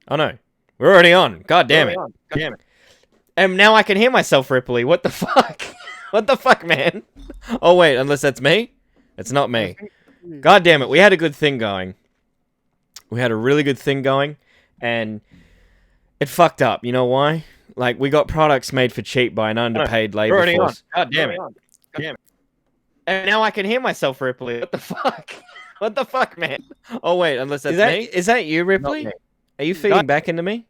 Oh no, we're already on. God damn it. And now I can hear myself, Ripley. What the fuck? What the fuck, man? Oh wait, unless that's me? It's not me. God damn it, we had a good thing going. We had a really good thing going, and it fucked up. You know why? Like, we got products made for cheap by an underpaid labor force. God damn it. God damn it. And now I can hear myself, Ripley. What the fuck? What the fuck, man? Oh wait, unless that's me? Is that you, Ripley? Are you feeding back into me?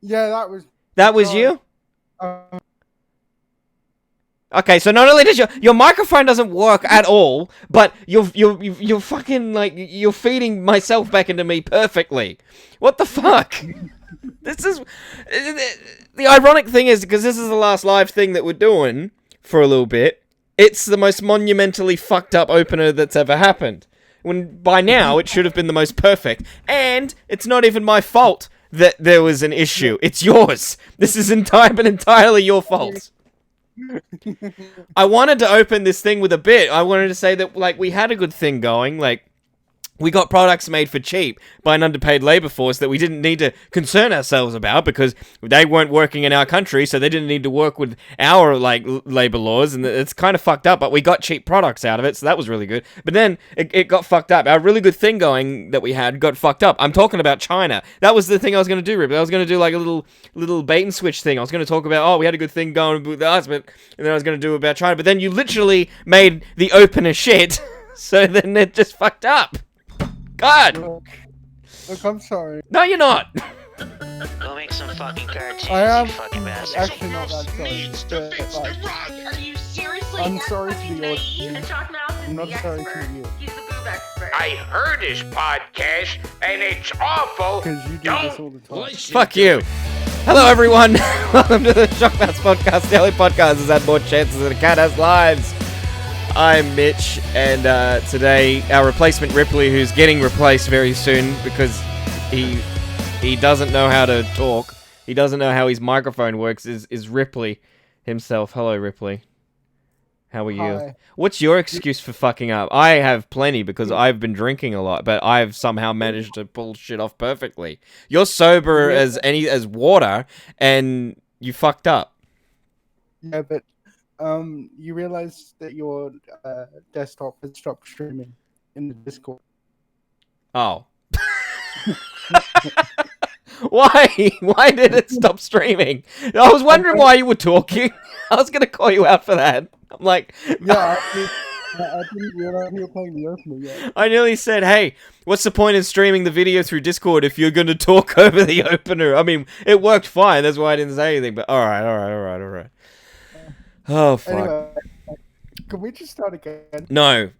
Yeah, that was... That was you? Okay, so not only does your microphone doesn't work at all, but you're fucking, like, you're feeding myself back into me perfectly. What the fuck? This is... The ironic thing is, because this is the last live thing that we're doing for a little bit, it's the most monumentally fucked up opener that's ever happened. When by now, it should have been the most perfect. And it's not even my fault that there was an issue. It's yours. This is entirely your fault. I wanted to open this thing with a bit. I wanted to say that, like, we had a good thing going. Like, we got products made for cheap by an underpaid labor force that we didn't need to concern ourselves about because they weren't working in our country, so they didn't need to work with our, like, labor laws, and it's kind of fucked up, but we got cheap products out of it, so that was really good. But then it got fucked up. Our really good thing going that we had got fucked up. I'm talking about China. That was the thing I was going to do, Rip. I was going to do, like, a little bait and switch thing. I was going to talk about, oh, we had a good thing going with us, and then I was going to do about China, but then you literally made the opener shit, so then it just fucked up. God! Look, I'm sorry. No, you're not! Go make some fucking cartoons, I am you fucking bastard. actually not that sorry. But, Are you seriously I'm sorry to telling the me audience. that ShockMouths is I'm not the sorry expert? to you. He's the boob expert. I heard his podcast, and it's awful. Because you do this all the time. Fuck you! Hello, everyone! Welcome to the ShockMouths podcast. The only podcast has had more chances than a cat has lives. I'm Mitch, and today our replacement Ripley, who's getting replaced very soon because he doesn't know how to talk. He doesn't know how his microphone works. Is Ripley himself? Hello, Ripley. How are you? Hi. What's your excuse for fucking up? I have plenty because I've been drinking a lot, but I've somehow managed to pull shit off perfectly. You're sober as water, and you fucked up. Yeah, but you realize that your desktop has stopped streaming in the Discord. Oh. Why? Why did it stop streaming? I was wondering why you were talking. I was going to call you out for that. I'm like... Yeah, I didn't realize you were playing the opener yet. I nearly said, hey, what's the point in streaming the video through Discord if you're going to talk over the opener? I mean, it worked fine. That's why I didn't say anything. But alright. Oh, fuck. Anyway, can we just start again? No,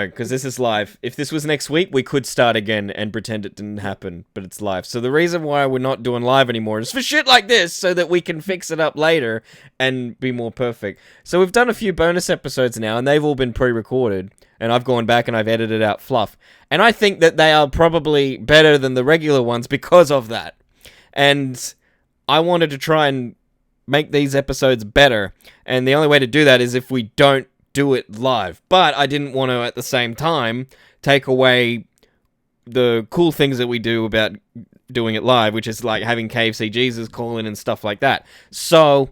because this is live. If this was next week, we could start again and pretend it didn't happen, but it's live. So the reason why we're not doing live anymore is for shit like this, so that we can fix it up later and be more perfect. So we've done a few bonus episodes now, and they've all been pre-recorded, and I've gone back and I've edited out fluff. And I think that they are probably better than the regular ones because of that. And I wanted to try and make these episodes better, and the only way to do that is if we don't do it live. But I didn't want to, at the same time, take away the cool things that we do about doing it live, which is like having KFC Jesus call in and stuff like that. So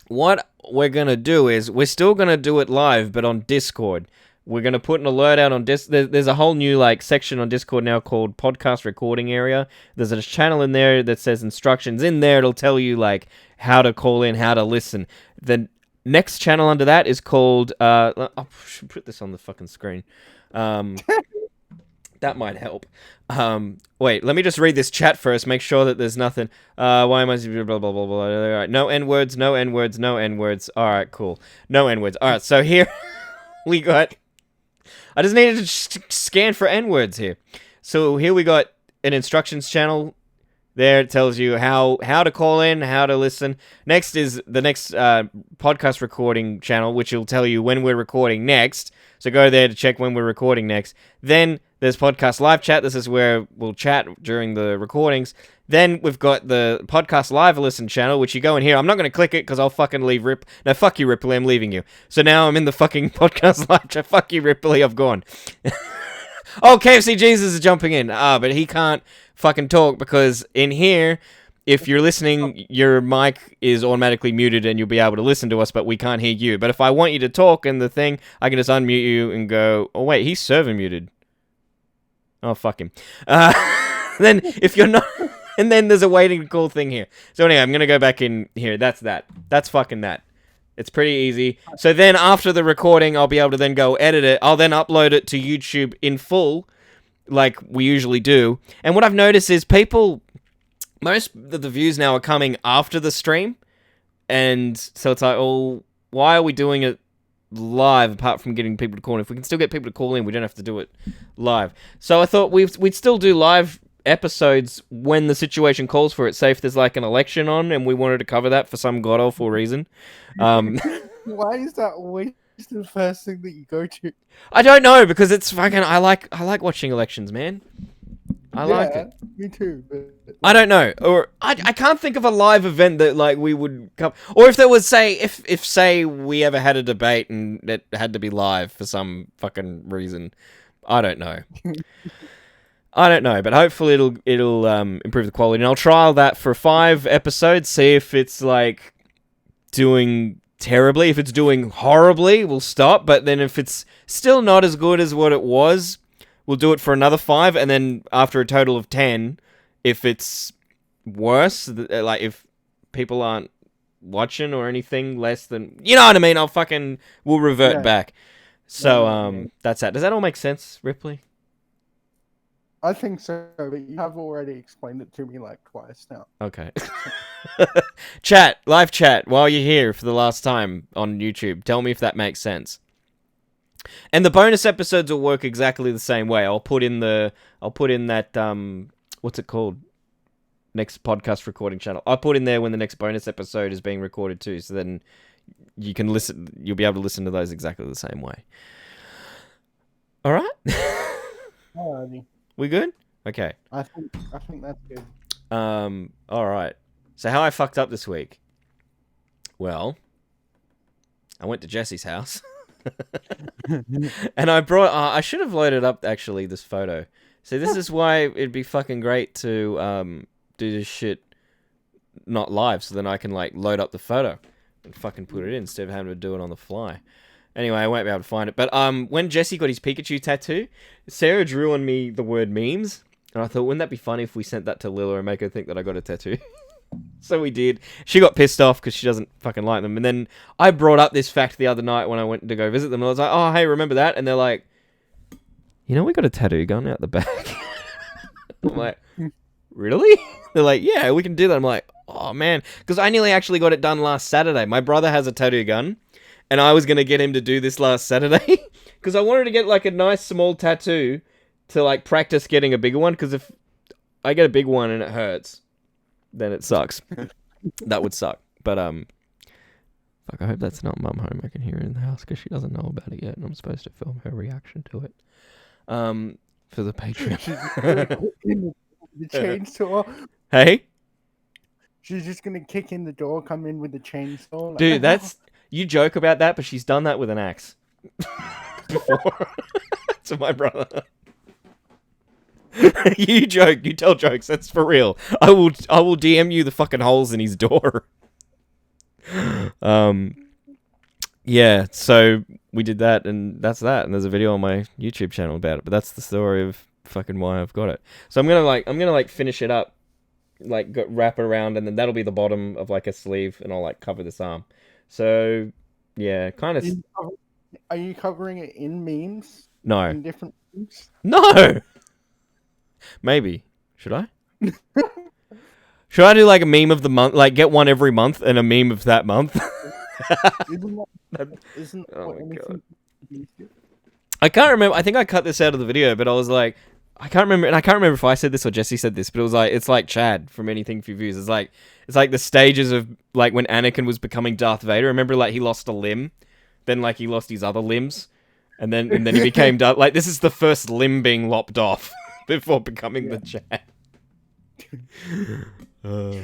what we're going to do is we're still going to do it live, but on Discord. We're going to put an alert out on there's a whole new like section on Discord now called podcast recording area. There's a channel in there that says instructions. In there, it'll tell you like how to call in, how to listen. The next channel under that is called, I should put this on the fucking screen. That might help. Wait, let me just read this chat first, make sure that there's nothing. Why am I blah, blah, blah, blah. All right, no N-words, no N-words, no N-words. All right, cool. No N-words. All right, so here we got... I just needed to scan for N-words here. So here we got an instructions channel. There it tells you how to call in, how to listen. Next is the next podcast recording channel, which will tell you when we're recording next. So go there to check when we're recording next. Then there's podcast live chat. This is where we'll chat during the recordings. Then we've got the podcast live listen channel, which you go in here. I'm not going to click it because I'll fucking leave Rip. No, fuck you, Ripley. I'm leaving you. So now I'm in the fucking podcast live chat. Fuck you, Ripley. I've gone. Oh, KFC Jesus is jumping in. But he can't fucking talk, because in here, if you're listening, your mic is automatically muted and you'll be able to listen to us, but we can't hear you. But if I want you to talk in the thing, I can just unmute you and go, oh wait, he's server muted. Oh, fuck him. Then if you're not... And then there's a waiting to call thing here. So anyway, I'm going to go back in here. That's that. That's fucking that. It's pretty easy. So then after the recording, I'll be able to then go edit it. I'll then upload it to YouTube in full, like we usually do. And what I've noticed is most of the views now are coming after the stream. And so it's like, oh, why are we doing it live apart from getting people to call in? If we can still get people to call in, we don't have to do it live. So I thought we'd still do live episodes when the situation calls for it. Say if there's like an election on and we wanted to cover that for some god awful reason. Why is that always the first thing that you go to? I don't know, because it's fucking... I like watching elections, man. I like it. Me too. But I don't know, or I can't think of a live event that like we would come, or if there was if say we ever had a debate and it had to be live for some fucking reason. I don't know. I don't know, but hopefully it'll improve the quality, and I'll trial that for 5 episodes, see if it's like doing terribly. If it's doing horribly, we'll stop, but then if it's still not as good as what it was, we'll do it for another 5, and then after a total of 10, if it's worse, like if people aren't watching or anything less than, you know what I mean, we'll revert back. So that's that. Does that all make sense, Ripley? I think so, but you have already explained it to me like twice now. Okay. Live chat, while you're here for the last time on YouTube. Tell me if that makes sense. And the bonus episodes will work exactly the same way. I'll put in that, what's it called? Next podcast recording channel. I'll put in there when the next bonus episode is being recorded too, so then you can listen, you'll be able to listen to those exactly the same way. Alright? Alrighty. We good? Okay. I think that's good. Alright. So how I fucked up this week? Well, I went to Jesse's house. And I brought... I should have loaded up, actually, this photo. So this is why it'd be fucking great to do this shit not live, so then I can, like, load up the photo and fucking put it in instead of having to do it on the fly. Anyway, I won't be able to find it. But when Jesse got his Pikachu tattoo, Sarah drew on me the word memes. And I thought, wouldn't that be funny if we sent that to Lila and make her think that I got a tattoo? So we did. She got pissed off because she doesn't fucking like them. And then I brought up this fact the other night when I went to go visit them. And I was like, oh, hey, remember that? And they're like, you know, we got a tattoo gun out the back. I'm like, really? They're like, yeah, we can do that. I'm like, oh, man. Because I nearly actually got it done last Saturday. My brother has a tattoo gun. And I was going to get him to do this last Saturday. Because I wanted to get, like, a nice small tattoo to, like, practice getting a bigger one. Because if I get a big one and it hurts, then it sucks. That would suck. But, fuck, I hope that's not Mum home. I can hear her in the house because she doesn't know about it yet. And I'm supposed to film her reaction to it. For the Patreon. The chainsaw. Hey? She's just going to kick in the door, come in with the chainsaw. Like, Dude, that's... You joke about that, but she's done that with an axe. Before. To my brother. You joke. You tell jokes. That's for real. I will DM you the fucking holes in his door. Yeah, so we did that, and that's that. And there's a video on my YouTube channel about it. But that's the story of fucking why I've got it. So I'm gonna finish it up, like wrap it around, and then that'll be the bottom of like a sleeve, and I'll like cover this arm. So, yeah, kind of... Are you covering it in memes? No. In different memes? No! Maybe. Should I? Should I do, like, a meme of the month? Like, get one every month and a meme of that month? Isn't Oh what my anything... I can't remember. I think I cut this out of the video, but I was like... I can't remember, and I can't remember if I said this or Jesse said this, but it was like, it's like Chad from Anything for Views. It's like the stages of, like, when Anakin was becoming Darth Vader. Remember, like, he lost a limb, then, like, he lost his other limbs, and then he became Darth... Like, this is the first limb being lopped off before becoming the Chad.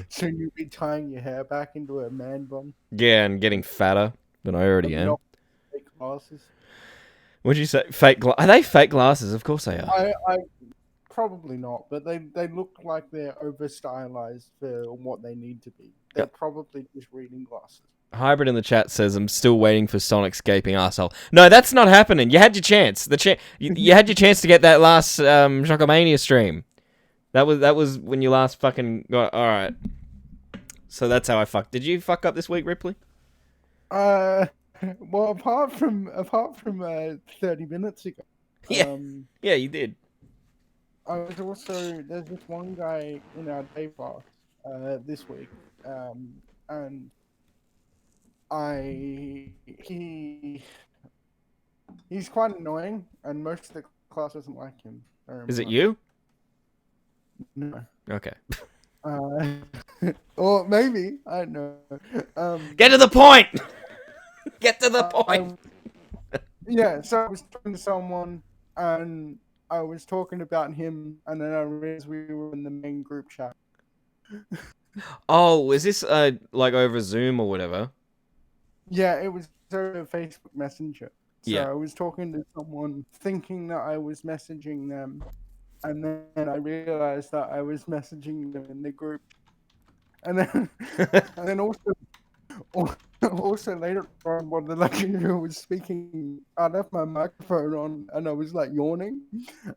So you'll be tying your hair back into a man bun? Yeah, and getting fatter than I already am. Fake glasses? What'd you say? Fake Are they fake glasses? Of course they are. Probably not, but they look like they're over stylized for what they need to be. They're probably just reading glasses. Hybrid in the chat says, I'm still waiting for Sonic's gaping arsehole. No, that's not happening. You had your chance. You had your chance to get that last Shockomania stream. That was when you last fucking got... Alright. So that's how I fucked. Did you fuck up this week, Ripley? Well, apart from 30 minutes ago. Yeah. Yeah, you did. I was also... There's this one guy in our day class this week. And... He's quite annoying, and most of the class doesn't like him. Is it you? No. Okay. Or maybe, I don't know. Get to the point! Get to the point! Yeah, so I was talking to someone, and I was talking about him, and then I realized we were in the main group chat. Oh, is this like over Zoom or whatever? Yeah, it was over Facebook Messenger. So Yeah. I was talking to someone thinking that I was messaging them, and then I realized that I was messaging them in the group. And then also later on, when the lecturer was speaking, I left my microphone on, and I was like yawning,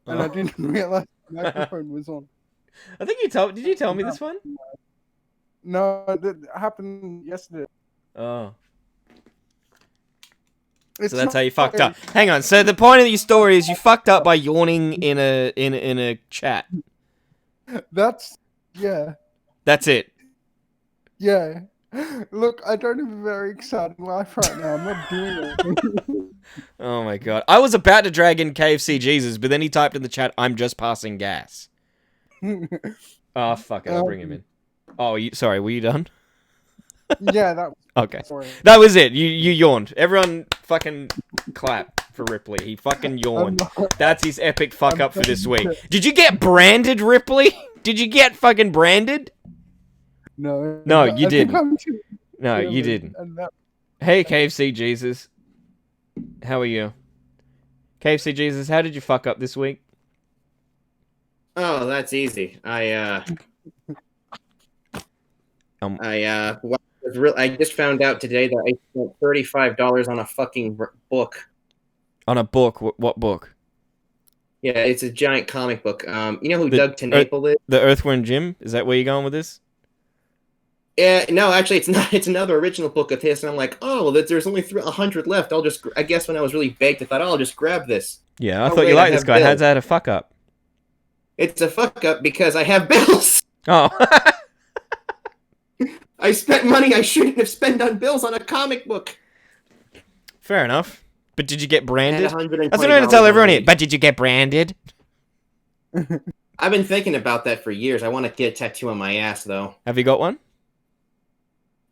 and I didn't realize the microphone was on. I think did you tell me this one? No, that happened yesterday. Oh. It's So that's not how you fucked like- up. Hang on. So the point of your story is you fucked up by yawning in a chat. That's yeah. That's it. Yeah. Look, I don't have a very exciting life right now. I'm not doing it. Oh my god. I was about to drag in KFC Jesus, but then he typed in the chat, "I'm just passing gas." Oh fuck it. I'll bring him in. Oh, sorry. Were you done? Yeah, that was Okay. sorry. That was it. You yawned. Everyone fucking clap for Ripley. He fucking yawned. That's his epic fuck up for this week. Did you get branded, Ripley? Did you get fucking branded? No. No, I you think didn't. I'm too No, you early, didn't. and that- Hey, KFC Jesus. How are you? KFC Jesus, how did you fuck up this week? Oh, that's easy. I just found out today that I spent $35 on a fucking book. On a book? What book? Yeah, it's a giant comic book. You know who Doug TenNapel is? The Earthworm Jim? Is that where you're going with this? Yeah, no, actually, it's not. It's another original book of his, and I'm like, oh, well, there's only 100 left. I guess when I was really baked, I thought, oh, I'll just grab this. Yeah, I Oh, thought wait, you I liked this have guy. bills. How's that a fuck up? It's a fuck up because I have bills. Oh. I spent money I shouldn't have spent on bills on a comic book. Fair enough. But did you get branded? And $120 That's what I'm going to tell everyone on here. me. But did you get branded? I've been thinking about that for years. I want to get a tattoo on my ass, though. Have you got one?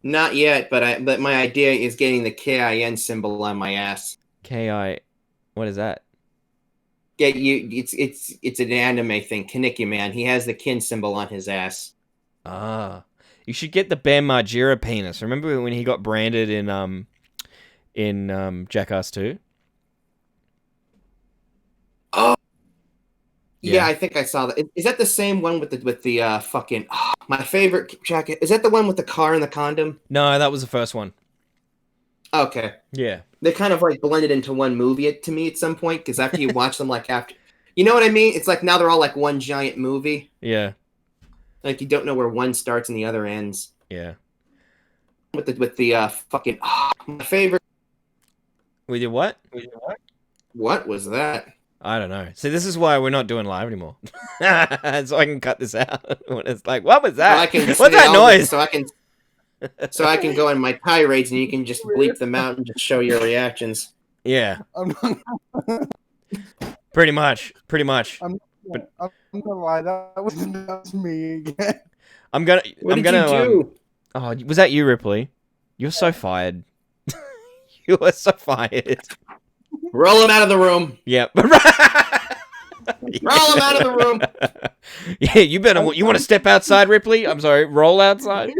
Not yet, but my idea is getting the KIN symbol on my ass. K-I... What is that? Get you? It's an anime thing. Kaneki Man. He has the kin symbol on his ass. Ah. You should get the Bam Margera penis. Remember when he got branded in Jackass 2? Oh. Yeah. Yeah, I think I saw that. Is that the same one with the fucking my favorite jacket? Is that the one with the car and the condom? No, that was the first one. Okay. Yeah. They kind of like blended into one movie to me at some point because after you watch them like after, you know what I mean? It's like now they're all like one giant movie. Yeah. Like you don't know where one starts and the other ends. Yeah. With the fucking my favorite. We did what? What was that? I don't know. See, this is why we're not doing live anymore. So I can cut this out when it's like, what was that? So I can What's say that all noise? this- so I can go in my tirades and you can just bleep them out and just show your reactions. Yeah. I'm not, Pretty much. I'm gonna lie, that's me again. I'm gonna. What I'm did gonna. you do? Oh, was that you, Ripley? You're so fired. You are so fired. Roll him out of the room. Yep. Roll him out of the room. Yeah, you better. You want to step outside, Ripley? I'm sorry. Roll outside.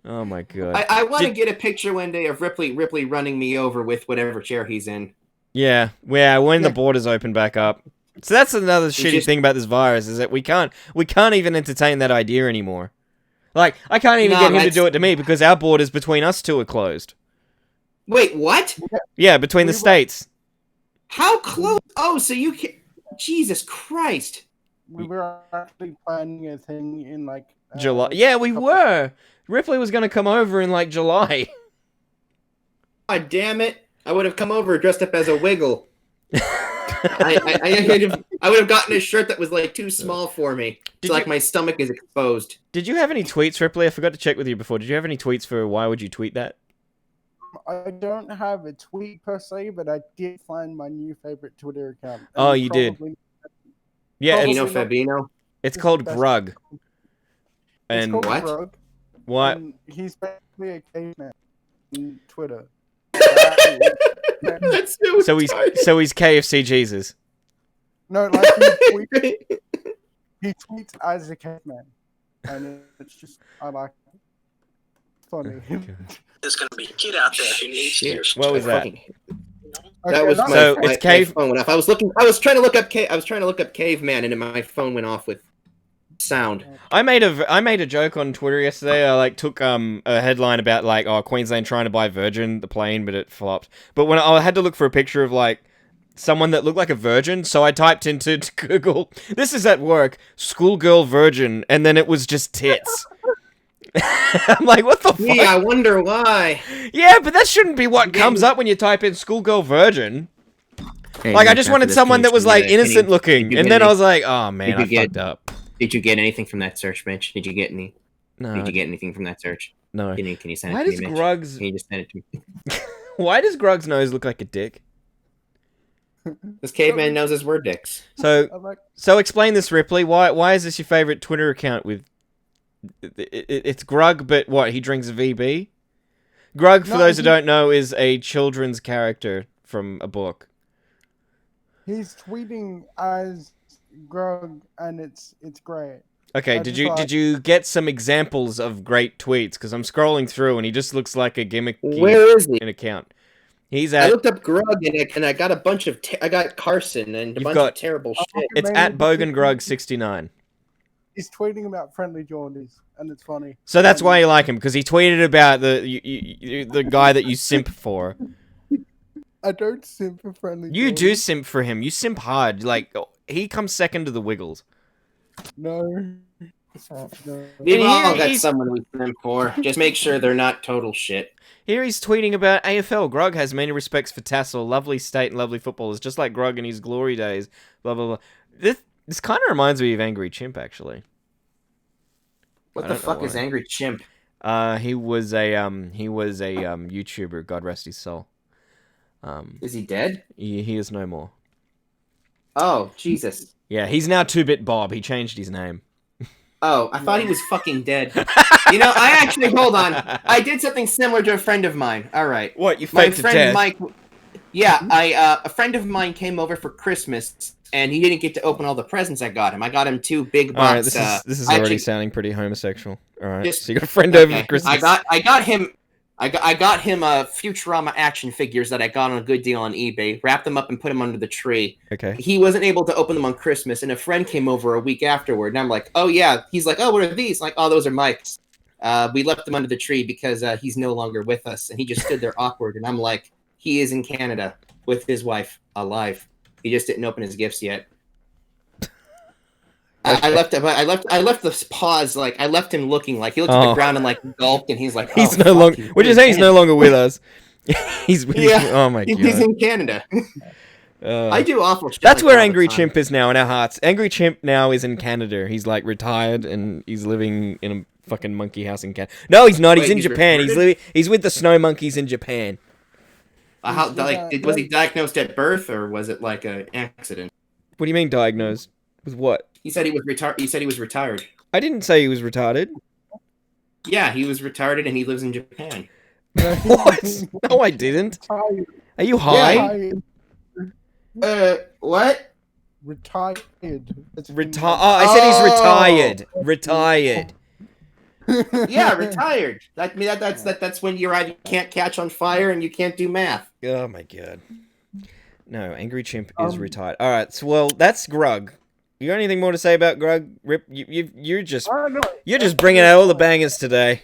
Oh my god. I want to get a picture one day of Ripley running me over with whatever chair he's in. Yeah. When the borders open back up. So that's another shitty just- thing about this virus is that we can't even entertain that idea anymore. Like, I can't even No, get him to that's- do it to me because our borders between us two are closed. Wait, what? Yeah, between the states. How close? Oh, so you can... Jesus Christ. We were actually planning a thing in like July. Yeah, we were. Ripley was going to come over in like July. God damn it. I would have come over dressed up as a wiggle. I would have gotten a shirt that was like too small for me. It's like my stomach is exposed. Did you have any tweets, Ripley? I forgot to check with you before. Did you have any tweets for why would you tweet that? I don't have a tweet per se, but I did find my new favorite Twitter account. Oh, you did? Yeah, Fabino it's, Fabino. it's called Grug. It's And called what? Grug, what? and he's basically a caveman on Twitter. That's So he's KFC Jesus. No, like he tweets as a caveman, and it's just I like it. Funny. There's gonna be a kid out there who needs to. What was that? That was that's- my, So, my, it's cave- my phone went off. I was trying to look up caveman, and then my phone went off with sound. I made a joke on Twitter yesterday. I like took a headline about like Queensland trying to buy Virgin the plane, but it flopped. But when I had to look for a picture of like someone that looked like a virgin, so I typed into Google, "This is at work, schoolgirl virgin," and then it was just tits. I'm like, what the fuck? Gee, I wonder why. Yeah, but that shouldn't be what comes up when you type in schoolgirl virgin. Hey, Like, I Nick, just after wanted this, someone can that you- was like can you- innocent looking, did you and get then I any- was like, oh man, did you I get- fucked up. Did you get anything from that search, Mitch? Did you get any? No, Did you get anything from that search? no. Can you send Why it to does me, Mitch? Grug's Can you just send it to me? Why does Grug's nose look like a dick? This caveman knows his word dicks. So I like So explain this, Ripley. Why is this your favorite Twitter account with... It's Grug, but what, he drinks VB? Grug, for No, those who he- don't know, is a children's character from a book. he's tweeting as Grug, and it's great. Okay, I did just you get some examples of great tweets? Because I'm scrolling through and he just looks like a gimmicky Where is he? an account. He's I at... looked up Grug and I got a bunch of I got Carson and a You've bunch got- of terrible shit. It's at BoganGrug69. He's tweeting about friendly Geordies, and it's funny. So that's why you like him, because he tweeted about the guy that you simp for. I don't simp for friendly. You do Geordies. simp for him. You simp hard. Like, he comes second to the Wiggles. No. We've And all here got he's- someone we simp for. Just make sure they're not total shit. Here he's tweeting about AFL. Grug has many respects for Tassel, lovely state and lovely footballers, just like Grug in his glory days. Blah blah blah. This kind of reminds me of Angry Chimp, actually. What I the don't know fuck is why. Angry Chimp? He was a YouTuber. God rest his soul. Is he dead? He is no more. Oh, Jesus. Yeah, he's now 2-Bit Bob. He changed his name. Oh, I thought he was fucking dead. You know, I actually, hold on. I did something similar to a friend of mine. All right. What, you My faked to friend death? Mike. Yeah, a friend of mine came over for Christmas, and he didn't get to open all the presents I got him. I got him 2 big All right, box. this is I already actually- sounding pretty homosexual. All right, Just- so you got a friend over Okay. for Christmas. I got him Futurama action figures that I got on a good deal on eBay. Wrapped them up and put them under the tree. Okay. He wasn't able to open them on Christmas, and a friend came over a week afterward, and I'm like, oh yeah. He's like, oh, what are these? Like, oh, those are Mike's. We left them under the tree because he's no longer with us, and he just stood there awkward. And I'm like, he is in Canada with his wife, alive. He just didn't open his gifts yet. I left the pause, like I left him looking, like he looked at Oh. the ground and like gulped, and he's like, He's oh, no fuck, longer. he's Would you in say he's no Canada. longer with us? he's Yeah. Oh my He's god. in Canada. I do awful shit. That's like where that all the Angry time. Chimp is now in our hearts. Angry Chimp now is in Canada. He's like retired and he's living in a fucking monkey house in Canada. No, he's not. He's Wait, in he's Japan. retarded? He's with the snow monkeys in Japan. Was he diagnosed at birth, or was it like an accident? What do you mean diagnosed? With what? He said he was retired. He said he was retired. I didn't say he was retarded. Yeah, he was retarded, and he lives in Japan. What? No, I didn't. Retired. Are you high? What? Retired. Retire. Oh, I said he's retired. Retired. Yeah, retired. That's when you can't catch on fire and you can't do math. Oh my god. No, Angry Chimp is retired. All right, so well, that's Grug. You got anything more to say about Grug? Rip, you're just bringing out all the bangers today.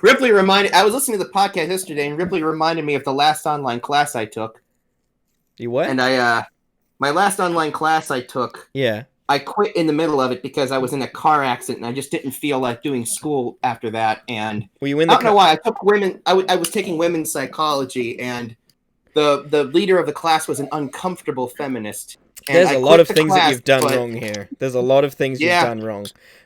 Ripley reminded. I was listening to the podcast yesterday, and Ripley reminded me of the last online class I took. You what? And my last online class I took. Yeah. I quit in the middle of it because I was in a car accident, and I just didn't feel like doing school after that. And were you in the I don't know why I took women. I was taking women's psychology, and the leader of the class was an uncomfortable feminist. And There's I a lot of quit the things that class, you've done but- wrong here. There's a lot of things you've done wrong.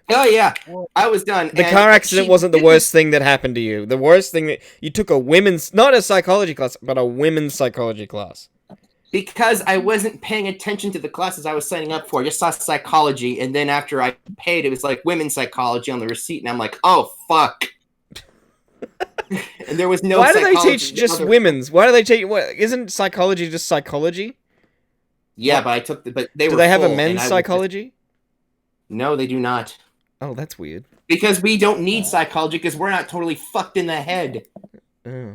Oh yeah, I was done. The and car accident she wasn't the didn't- worst thing that happened to you. The worst thing that you took a women's, not a psychology class, but a women's psychology class. Because I wasn't paying attention to the classes I was signing up for. I just saw psychology, and then after I paid, it was like women's psychology on the receipt, and I'm like, oh fuck. And there was no. Why do they psychology teach just other- women's? Why do they teach? What isn't psychology just psychology? Yeah, but I took the. But they Do were. they have a full, and men's I was psychology? just- No, they do not. Oh, that's weird. Because we don't need psychology because we're not totally fucked in the head. Oh.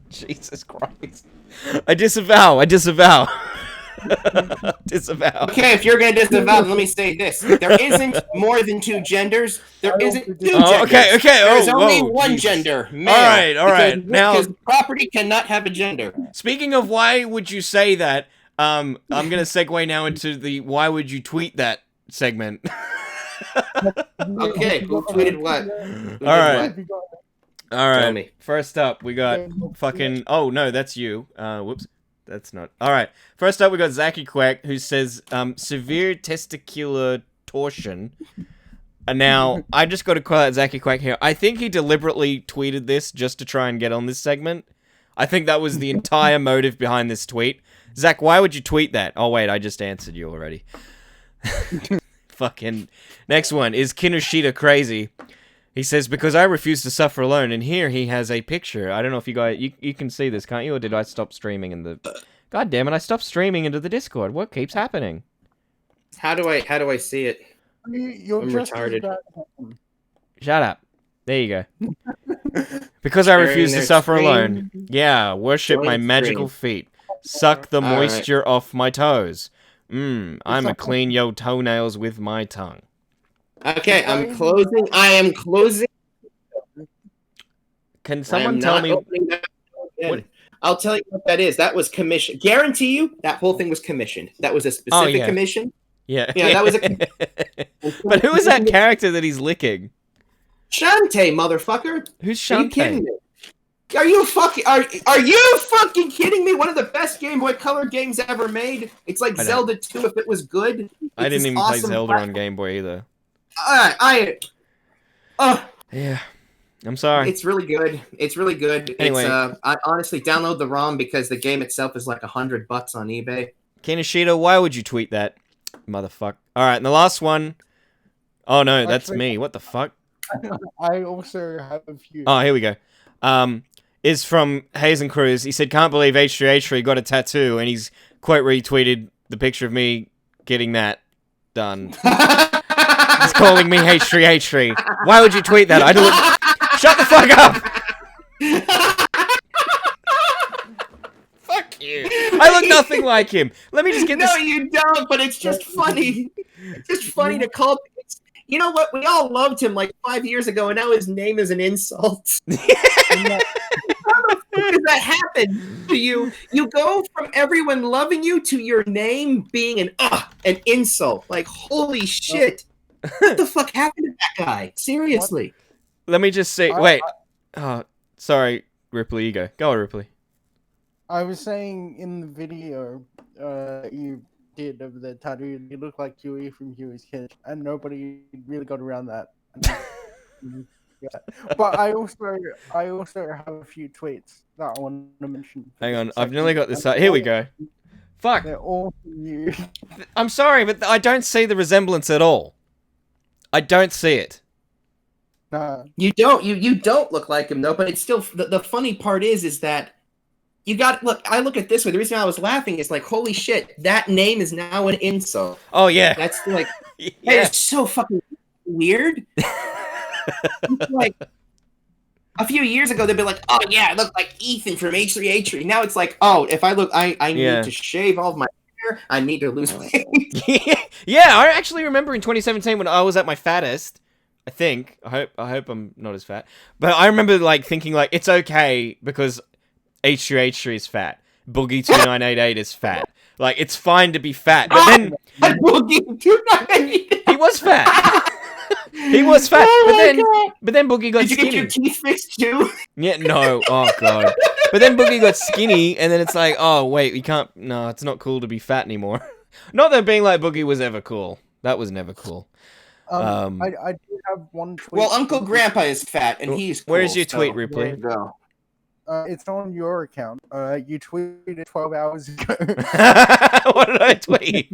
Jesus Christ. I disavow. Disavow. Okay, if you're going to disavow, then let me say this. There isn't more than two genders. There isn't two genders. Oh, okay. There's Oh, only whoa, one Jesus. gender, male. All right. Now, because property cannot have a gender. speaking of why would you say that, I'm going to segue now into the why would you tweet that segment. Okay, who tweeted what? All right. All Tell right. me. First up, we got fucking. Oh no, that's you. Whoops, that's not. All right. First up, we got Zacyquack, who says severe testicular torsion. And now I just got to call out Zacyquack here. I think he deliberately tweeted this just to try and get on this segment. I think that was the entire motive behind this tweet. Zach, why would you tweet that? Oh wait, I just answered you already. Fucking. Next one is Kinoshita crazy. He says, because I refuse to suffer alone, and here he has a picture. I don't know if you guys, you can see this, can't you? Or did I stop streaming in the... God damn it, I stopped streaming into the Discord. What keeps happening? How do I see it? You're I'm just retarded. Shut up. There you go. Because I refuse to their suffer screen. alone. Yeah, worship my Join magical feet. Suck the All right. moisture off my toes. I'm a clean yo toenails with my tongue. Okay, I'm closing. I am closing. Can I someone am tell not me... opening that again. What- I'll tell you what that is. That was commission. Guarantee you, that whole thing was commissioned. That was a specific yeah. commission. Yeah. Yeah, that was But who is that character that he's licking? Shantae, motherfucker. Who's Are you kidding Shantae? me? Are you fucking kidding me? One of the best Game Boy Color games ever made. It's like I know. Zelda 2 if it was good. I didn't It's this even play awesome Zelda platform. on Game Boy either. Yeah. I'm sorry. It's really good. It's really good. Anyway. It's, I honestly download the ROM because the game itself is like $100 on eBay. Kinoshita, why would you tweet that? Motherfucker. Alright, and the last one. Oh no, that's Actually- me. What the fuck? I also have a few. Oh, here we go. Is from Hazen Cruz. He said, can't believe H3H3 got a tattoo, and he's quote retweeted the picture of me getting that done. He's calling me H3H3. Why would you tweet that? I do it. Shut the fuck up! Fuck you. I look nothing like him. Let me just get No, this. you don't, but it's just funny. It's just funny to call. You know what? We all loved him like 5 years ago, and now his name is an insult. How does that happen to you? You go from everyone loving you to your name being an insult. Like, holy shit. What the fuck happened to that guy? Seriously. Let me just say. Wait. Oh, sorry, Ripley. You go. Go on, Ripley. I was saying in the video you did of the tattoo, you look like Huey from Huey's Kid, and nobody really got around that. Yeah. But I also have a few tweets that I want to mention. Hang on. I've nearly got this. Here we go. Fuck. They're all from you. I'm sorry, but I don't see the resemblance at all. I don't see it. Nah. You don't look like him though, but it's still the funny part is that you got I look at it this way. The reason I was laughing is like, holy shit, that name is now an insult. Oh yeah. That's like Yeah. that is so fucking weird. It's like A few years ago, they'd be like, "Oh yeah, I look like Ethan from H3H3." Now it's like, "Oh, if I look, I Yeah. need to shave all of my hair. I need to lose weight." Yeah, I actually remember in 2017 when I was at my fattest. I think. I hope I'm not as fat. But I remember like thinking like it's okay because H3H3 is fat. Boogie 2988 is fat. Like it's fine to be fat. But then Boogie 298. he was fat. He was fat. But then Boogie got Did you skinny. get your teeth fixed too? Yeah, no. Oh god. But then Boogie got skinny, and then it's like, oh wait, we can't. No, it's not cool to be fat anymore. Not that being like Boogie was ever cool. That was never cool. I do have one tweet. Well, Uncle Grandpa is fat, and he's cool. Where's your tweet, so Ripley? there you go. It's on your account. You tweeted 12 hours ago. What did I tweet?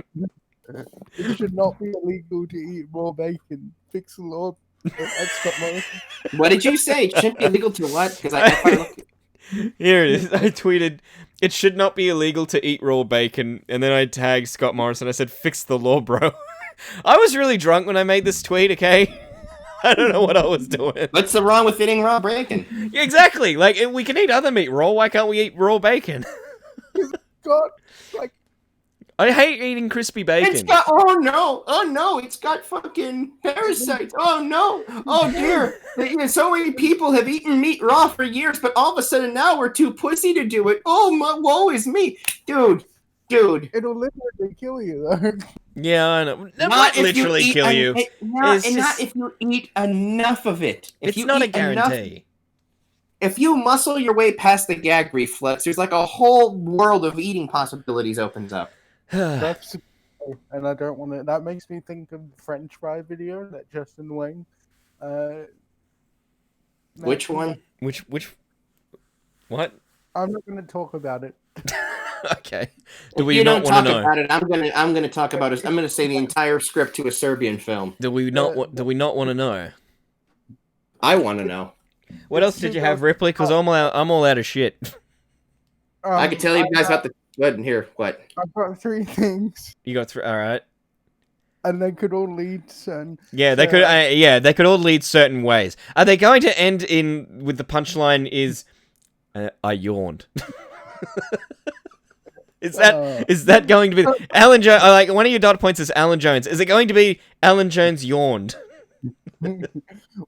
It should not be illegal to eat raw bacon. Fix the law. That's Scott Morrison. What did you say? It shouldn't be illegal to what? Because Here it is. I tweeted, it should not be illegal to eat raw bacon, and then I tagged Scott Morrison. I said, fix the law, bro. I was really drunk when I made this tweet, okay? I don't know what I was doing. What's the wrong with eating raw bacon? Yeah, exactly. Like, we can eat other meat raw. Why can't we eat raw bacon? God, like, I hate eating crispy bacon. It's got oh no, it's got fucking parasites. Oh no, oh dear. So many people have eaten meat raw for years, but all of a sudden now we're too pussy to do it. Oh my, woe is me, dude. it'll literally kill you, though. Yeah, I know. That Not might if you literally eat kill you. Not It's just- if you eat enough of it. If It's you not a eat enough- guarantee. if you muscle your way past the gag reflex, there's like a whole world of eating possibilities opens up. That's and I don't want to. That makes me think of the French fry video that Justin Wang. Which one? Which? What? I'm not going to talk about it. Okay. Do If we you not don't want talk to know? about it, I'm gonna talk about it. I'm gonna say the entire script to a Serbian film. Do we not? Do we not want to know? I want to know. What else did you have, Ripley? Because I'm all out of shit. I could tell you guys about the. What here? What? I've got 3 things, You got through. All right. and they could all lead to. Yeah, they could. Yeah, they could all lead certain ways. Are they going to end in with the punchline? Is I yawned. Is that going to be Alan Jones? Like one of your dot points is Alan Jones. Is it going to be Alan Jones yawned?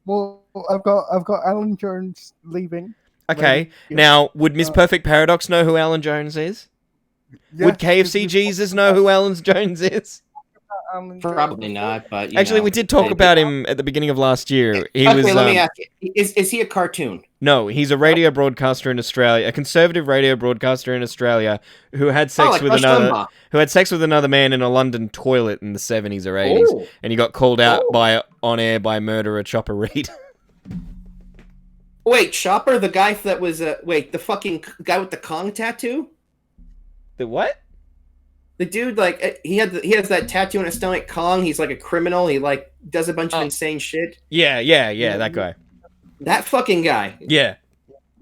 Well, I've got Alan Jones leaving. Okay. Yeah. Now, would Miss Perfect Paradox know who Alan Jones is? Would KFC Jesus know who Alan Jones is? Probably not, but Actually, we did talk about him at the beginning of last year. He okay, was. let me ask you: is he a cartoon? No, he's a radio broadcaster in Australia, a conservative radio broadcaster in Australia who had sex like with Rush another man in a London toilet in the 70s or 80s, Oh. and he got called out on air by murderer Chopper Reed. Wait, Chopper, the guy that was the fucking guy with the Kong tattoo? The what? The dude, like, he has that tattoo on his stomach, Kong. He's like a criminal. He like does a bunch of insane shit. Yeah, that guy. That fucking guy Yeah.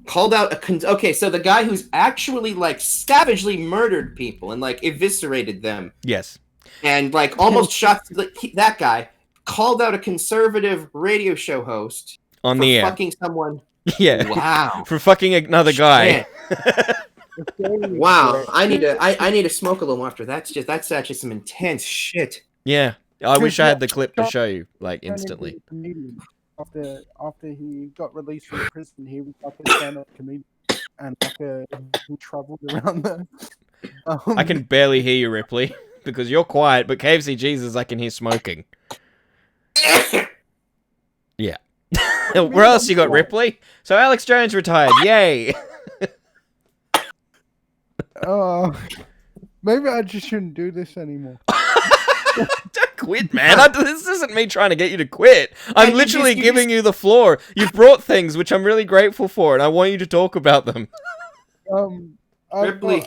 called out okay, so the guy who's actually like savagely murdered people and like eviscerated them Yes. and like almost shot that guy called out a conservative radio show host On for the air. fucking someone. Yeah. Wow. For fucking another guy. Wow, I need to smoke a little more after that's actually some intense shit. Yeah. I wish I had the clip to show you, like, instantly. After he got released from prison, he was like a stand-up comedian, and he traveled around there. I can barely hear you, Ripley, because you're quiet, but KFC Jesus, I can hear smoking. Yeah. Where else you got, Ripley? So Alex Jones retired. Yay! Maybe I just shouldn't do this anymore. Don't quit, man. This isn't me trying to get you to quit. I'm you literally just- giving you the floor. You've brought things which I'm really grateful for, and I want you to talk about them. Ripley,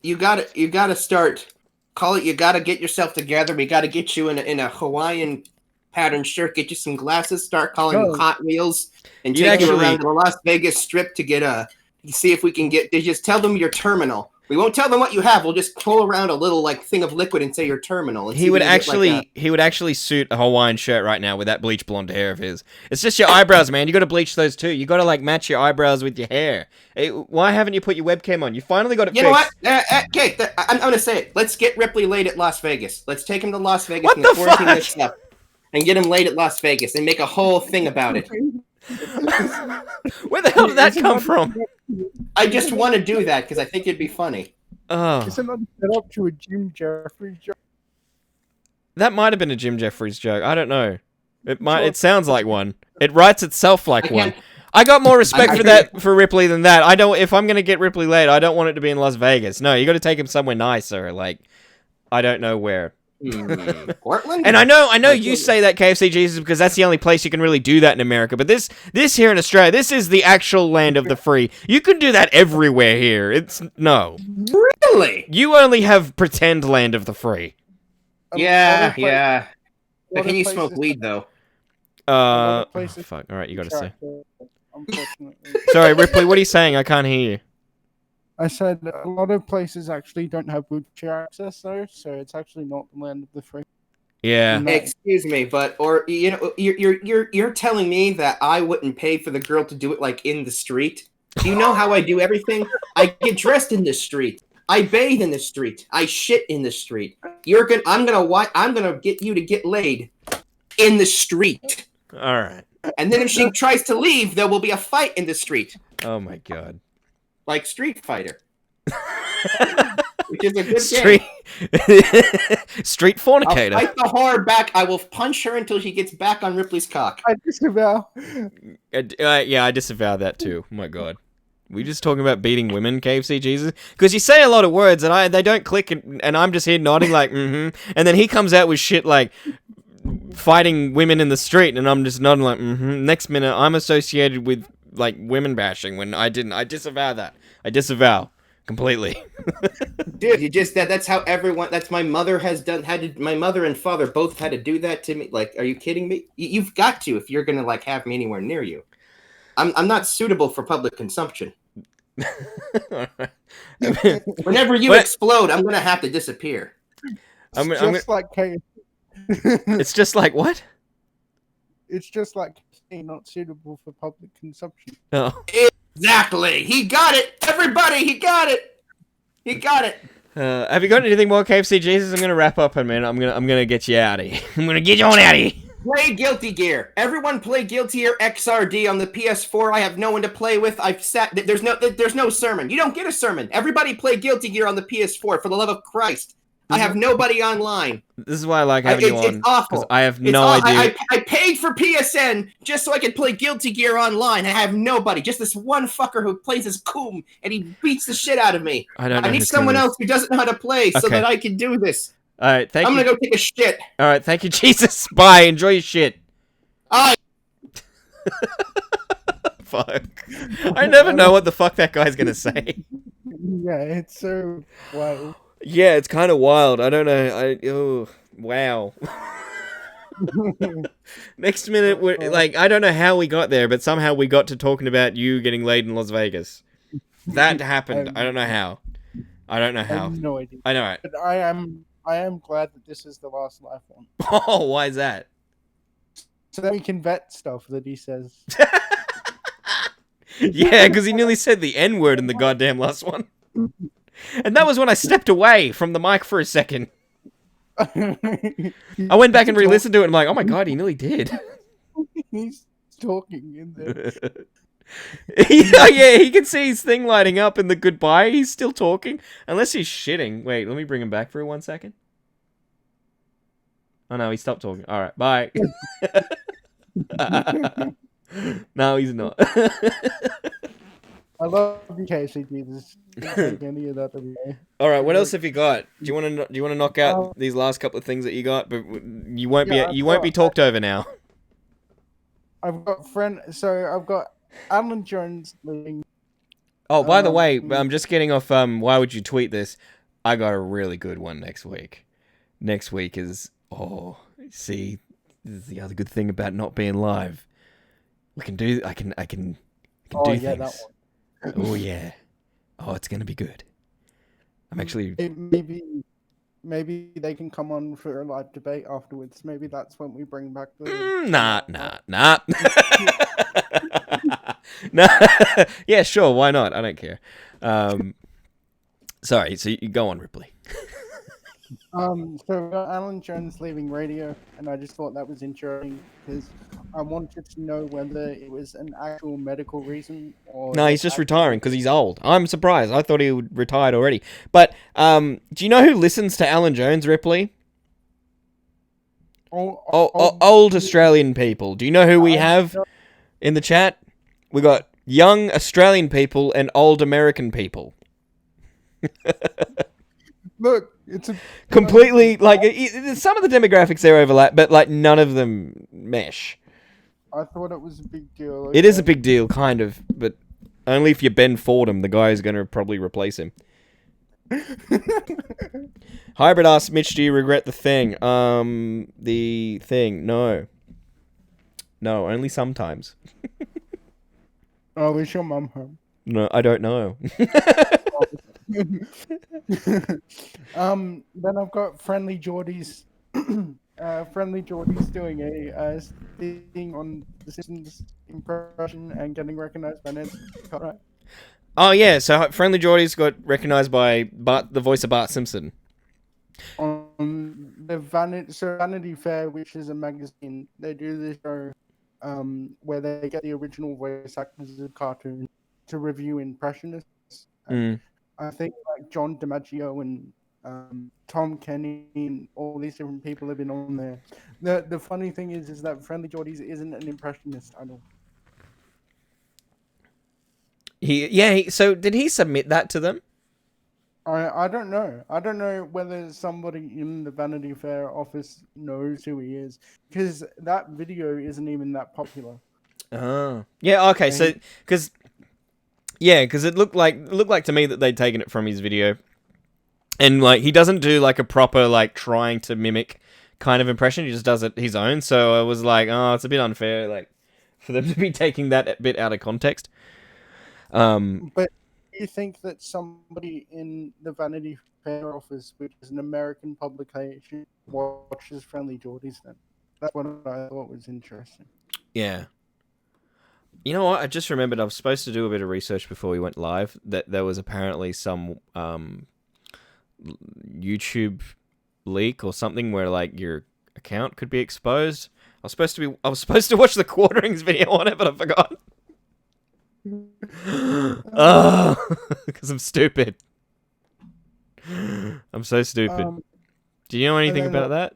you gotta start. Call it. You gotta get yourself together. We gotta get you in a Hawaiian pattern shirt. Get you some glasses. Start calling them Hot Wheels and You take you actually- around to the Las Vegas Strip to get see if we can get. Just tell them your terminal. We won't tell them what you have. We'll just pull around a little like thing of liquid and say your terminal. And He would actually suit a Hawaiian shirt right now with that bleach blonde hair of his. It's just your eyebrows, man. You got to bleach those too. You got to like match your eyebrows with your hair. Hey, why haven't you put your webcam on? You finally got it fixed. You know what? Okay, I'm gonna say it. Let's get Ripley laid at Las Vegas. Let's take him to Las Vegas What and the quarantine fuck? this stuff, and get him laid at Las Vegas and make a whole thing about it. Where the hell did that come from? I just want to do that because I think it'd be funny. Oh, Is it not set up to a Jim Jeffries joke? that might have been a Jim Jeffries joke. I don't know. It might. It sounds like one. It writes itself like one. I got more respect for Ripley than that. I don't. If I'm gonna get Ripley laid, I don't want it to be in Las Vegas. No, you got to take him somewhere nicer. Like, I don't know where. Portland? And I know you say that, KFC Jesus, because that's the only place you can really do that in America. But this here in Australia, this is the actual land of the free. You can do that everywhere here. No. Really? You only have pretend land of the free. Yeah. But can you smoke weed though? Fuck. All right, you got to say. Sorry, Ripley. What are you saying? I can't hear you. I said a lot of places actually don't have wheelchair access though, so it's actually not the land of the free. Yeah. Excuse me, but you're telling me that I wouldn't pay for the girl to do it like in the street? Do you know how I do everything? I get dressed in the street. I bathe in the street. I shit in the street. I'm gonna get you to get laid in the street. All right. And then if she tries to leave, there will be a fight in the street. Oh my god. Like Street Fighter. Which is a good Street fornicator. I'll fight the whore back. I will punch her until she gets back on Ripley's cock. I disavow. Yeah, I disavow that too. Oh my god. We just talking about beating women, KFC Jesus? Because you say a lot of words and they don't click, and I'm just here nodding like, mm-hmm. And then he comes out with shit like fighting women in the street, and I'm just nodding like, mm-hmm. Next minute, I'm associated with like women bashing when I didn't. I disavow that. I disavow completely. Dude, that's how everyone. That's my mother has done. My mother and father both had to do that to me. Like, are you kidding me? You've got to if you're gonna like have me anywhere near you. I'm not suitable for public consumption. Whenever you explode, I'm gonna have to disappear. It's just like what? It's just like not suitable for public consumption. Oh. Exactly. He got it. Everybody, he got it. He got it. Have you got anything more, KFC Jesus? I'm gonna wrap up in a minute. I'm gonna get you out of here. I'm gonna get you on out of here. Play Guilty Gear. Everyone play Guilty Gear XRD on the PS4. I have no one to play with. There's no sermon. You don't get a sermon. Everybody play Guilty Gear on the PS4 for the love of Christ. I have nobody online. This is why I like having you on. It's awful. I have no idea. I paid for PSN just so I could play Guilty Gear online. I have nobody. Just this one fucker who plays as Coom, and he beats the shit out of me. I need someone else who doesn't know how to play so that I can do this. All right, thank you. I'm gonna go take a shit. All right, thank you, Jesus. Bye. Enjoy your shit. Fuck. I never know what the fuck that guy's gonna say. Yeah, it's so wild. Yeah, it's kind of wild. I don't know. Wow. Next minute, I don't know how we got there, but somehow we got to talking about you getting laid in Las Vegas. That happened. I don't know how. I don't know how. I have no idea. I know it. But I am glad that this is the last live one. Oh, why is that? So that we can vet stuff that he says. Yeah, because he nearly said the N-word in the goddamn last one. And that was when I stepped away from the mic for a second. I went back and re-listened to it and I'm like, oh my god, he nearly did. He's talking in there. Yeah, he can see his thing lighting up in the goodbye. He's still talking. Unless he's shitting. Wait, let me bring him back for 1 second. Oh no, he stopped talking. Alright, bye. No, he's not. I love you, Casey Jesus. Any of that away. All right, what else have you got? Do you want to knock out these last couple of things that you got? But you won't be talked over now. I've got Alan Jones leaving. Oh, by the way, I'm just getting off. Why would you tweet this? I got a really good one next week. Next week is see, this is the other good thing about not being live. We can do. I can do things. That one. Oh yeah. Oh, it's gonna be good. I'm actually. Maybe they can come on for a live debate afterwards. Maybe that's when we bring back the. Nah. Nah. Yeah, sure. Why not? I don't care. Sorry. So you go on, Ripley. So we got Alan Jones leaving radio, and I just thought that was interesting because I wanted to know whether it was an actual medical reason or. No, he's just retiring because he's old. I'm surprised. I thought he would retired already. But do you know who listens to Alan Jones, Ripley? Old Australian people. Do you know who we have in the chat? We got young Australian people and old American people. Look, it's a Completely, like, some of the demographics there overlap, but, like, none of them mesh. I thought it was a big deal. It is a big deal, kind of, but only if you Ben Fordham, the guy who's going to probably replace him. Hybrid asks, Mitch, do you regret the thing? The thing, no. No, only sometimes. Oh, is your mum home? No, I don't know. Then I've got Friendly Geordies. Friendly Geordies doing a thing on the Simpsons impression and getting recognized by Nancy Cartwright. Oh, yeah, so Friendly Geordies got recognized by the voice of Bart Simpson. On the Vanity Fair, which is a magazine, they do this show where they get the original voice actors of cartoons to review impressionists. I think like John DiMaggio and Tom Kenny and all these different people have been on there. The funny thing is that Friendly Geordies isn't an impressionist at all. So did he submit that to them? I don't know. I don't know whether somebody in the Vanity Fair office knows who he is, because that video isn't even that popular. Oh. Yeah, okay, so because it looked like to me that they'd taken it from his video. And like he doesn't do like a proper like trying to mimic kind of impression, he just does it his own. So I was like, oh, it's a bit unfair like for them to be taking that a bit out of context. But do you think that somebody in the Vanity Fair office, which is an American publication, watches Friendly Geordies then? That's what I thought was interesting. Yeah. You know what? I just remembered I was supposed to do a bit of research before we went live, that there was apparently some YouTube leak or something where like your account could be exposed. I was supposed to watch the Quarterings video on it, but I forgot. Because I'm stupid. I'm so stupid. Do you know anything about that?